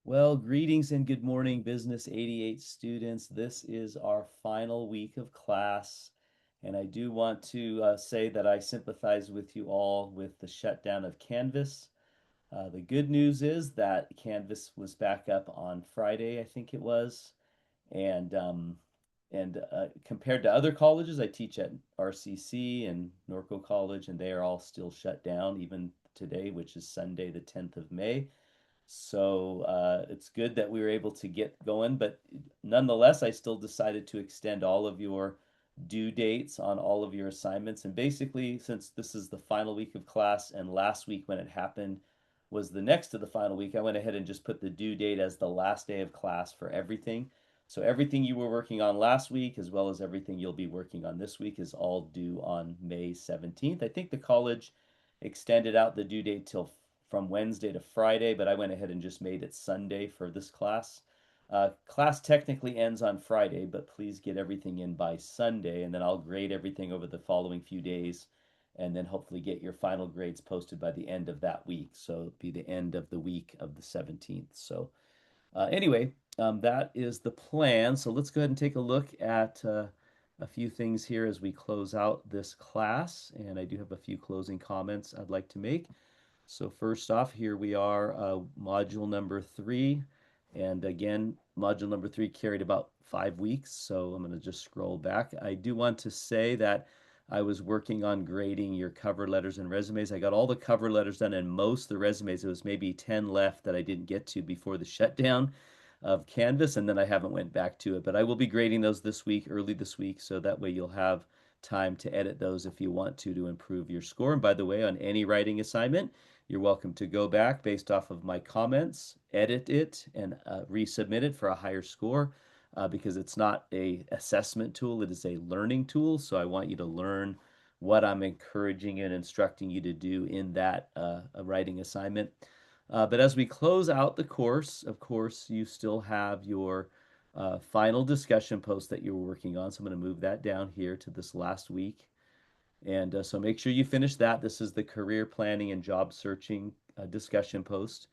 Well, greetings and good morning, Business 88 students. This is our final week of class, and I do want to say that I sympathize with you all with the shutdown of Canvas. The good news is that Canvas was back up on Friday, I think it was, and compared to other colleges, I teach at RCC and Norco College, and they are all still shut down even today, which is Sunday, the 10th of May. So it's good that we were able to get going, but nonetheless, I still decided to extend all of your due dates on all of your assignments. And basically, since this is the final week of class and last week when it happened was the next to the final week, I went ahead and just put the due date as the last day of class for everything. So everything you were working on last week, as well as everything you'll be working on this week, is all due on May 17th. I think the college extended out the due date till from Wednesday to Friday, but I went ahead and just made it Sunday for this class. Class technically ends on Friday, but please get everything in by Sunday, and then I'll grade everything over the following few days, and then hopefully get your final grades posted by the end of that week. So it'll be the end of the week of the 17th. So anyway, that is the plan. So let's go ahead and take a look at a few things here as we close out this class. And I do have a few closing comments I'd like to make. So first off, here we are, module number 3. And again, module number 3 carried about 5 weeks. So I'm going to just scroll back. I do want to say that I was working on grading your cover letters and resumes. I got all the cover letters done and most of the resumes. It was maybe 10 left that I didn't get to before the shutdown of Canvas, and then I haven't went back to it. But I will be grading those this week, early this week, so that way you'll have time to edit those if you want to improve your score. And by the way, on any writing assignment, you're welcome to go back based off of my comments, edit it, and resubmit it for a higher score because it's not a assessment tool, it is a learning tool. So I want you to learn what I'm encouraging and instructing you to do in that writing assignment. But as we close out the course, of course, you still have your final discussion post that you're working on. So I'm going to move that down here to this last week. And so make sure you finish that. This is the career planning and job searching discussion post.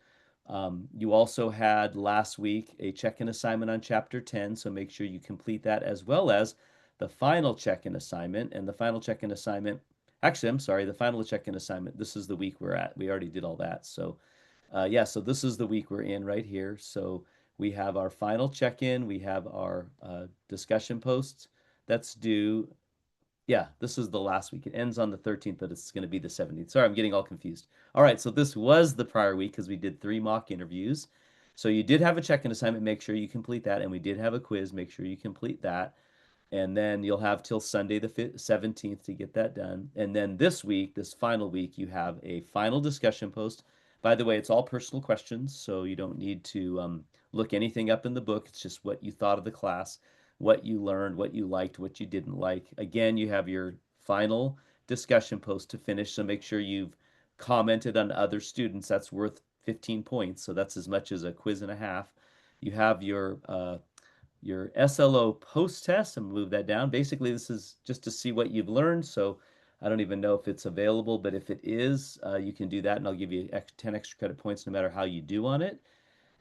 You also had last week a check-in assignment on chapter 10, so make sure you complete that as well as the final check-in assignment. And the final check-in assignment, actually, I'm sorry, the final check-in assignment, this is the week we're at. We already did all that. So yeah, so this is the week we're in right here. So we have our final check-in, we have our discussion posts that's due. Yeah, this is the last week. It ends on the 13th, but it's going to be the 17th. Sorry, I'm getting all confused. All right, so this was the prior week because we did 3 mock interviews. So you did have a check-in assignment. Make sure you complete that. And we did have a quiz. Make sure you complete that. And then you'll have till Sunday the 17th to get that done. And then this week, this final week, you have a final discussion post. By the way, it's all personal questions, so you don't need to look anything up in the book. It's just what you thought of the class, what you learned, what you liked, what you didn't like. Again, you have your final discussion post to finish, so make sure you've commented on other students. That's worth 15 points, so that's as much as a quiz and a half. You have your SLO post test. I'm gonna move that down. Basically, this is just to see what you've learned. So I don't even know if it's available, but if it is, you can do that, and I'll give you 10 extra credit points no matter how you do on it.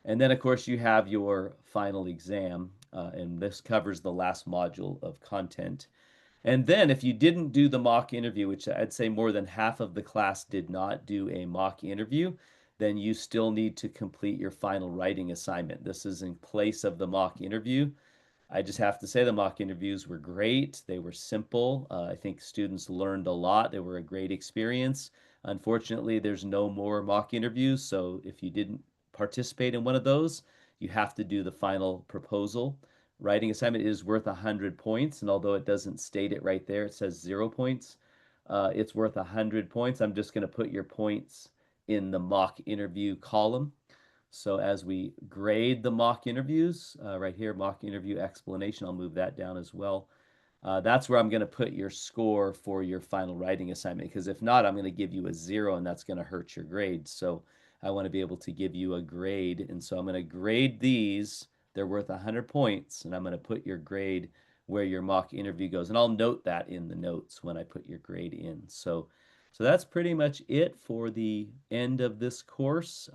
And then, of course, you have your final exam, and this covers the last module of content. And then, if you didn't do the mock interview, which I'd say more than half of the class did not do a mock interview, then you still need to complete your final writing assignment. This is in place of the mock interview. I just have to say the mock interviews were great. They were simple. I think students learned a lot. They were a great experience. Unfortunately, there's no more mock interviews, so if you didn't participate in one of those, you have to do the final proposal. Writing assignment is worth 100 points, and although it doesn't state it right there, it says 0 points. It's worth 100 points. I'm just going to put your points in the mock interview column. So as we grade the mock interviews, right here, mock interview explanation, I'll move that down as well. That's where I'm going to put your score for your final writing assignment, because if not, I'm going to give you a 0, and that's going to hurt your grade. So I want to be able to give you a grade, and so I'm going to grade these. They're worth 100 points, and I'm going to put your grade where your mock interview goes, and I'll note that in the notes when I put your grade in. So that's pretty much it for the end of this course.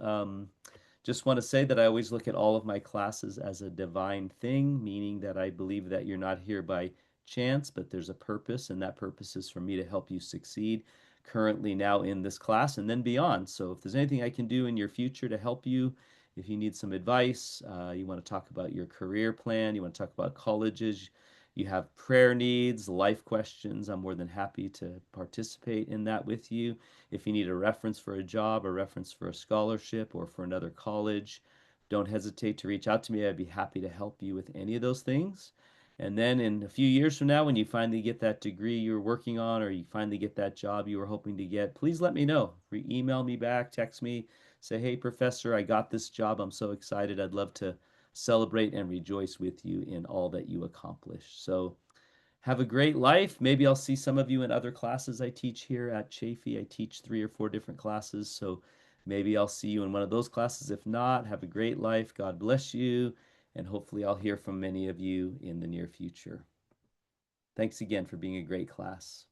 just want to say that I always look at all of my classes as a divine thing, meaning that I believe that you're not here by chance, but there's a purpose, and that purpose is for me to help you succeed currently now in this class and then beyond. So if there's anything I can do in your future to help you, if you need some advice, you want to talk about your career plan, you want to talk about colleges, you have prayer needs, life questions, I'm more than happy to participate in that with you. If you need a reference for a job, a reference for a scholarship, or for another college, don't hesitate to reach out to me. I'd be happy to help you with any of those things. And then in a few years from now, when you finally get that degree you're working on, or you finally get that job you were hoping to get, please let me know. Email me back, text me, say, hey, professor, I got this job. I'm so excited. I'd love to celebrate and rejoice with you in all that you accomplish. So have a great life. Maybe I'll see some of you in other classes I teach here at Chafee. I teach 3 or 4 different classes, so maybe I'll see you in one of those classes. If not, have a great life. God bless you, and hopefully I'll hear from many of you in the near future. Thanks again for being a great class.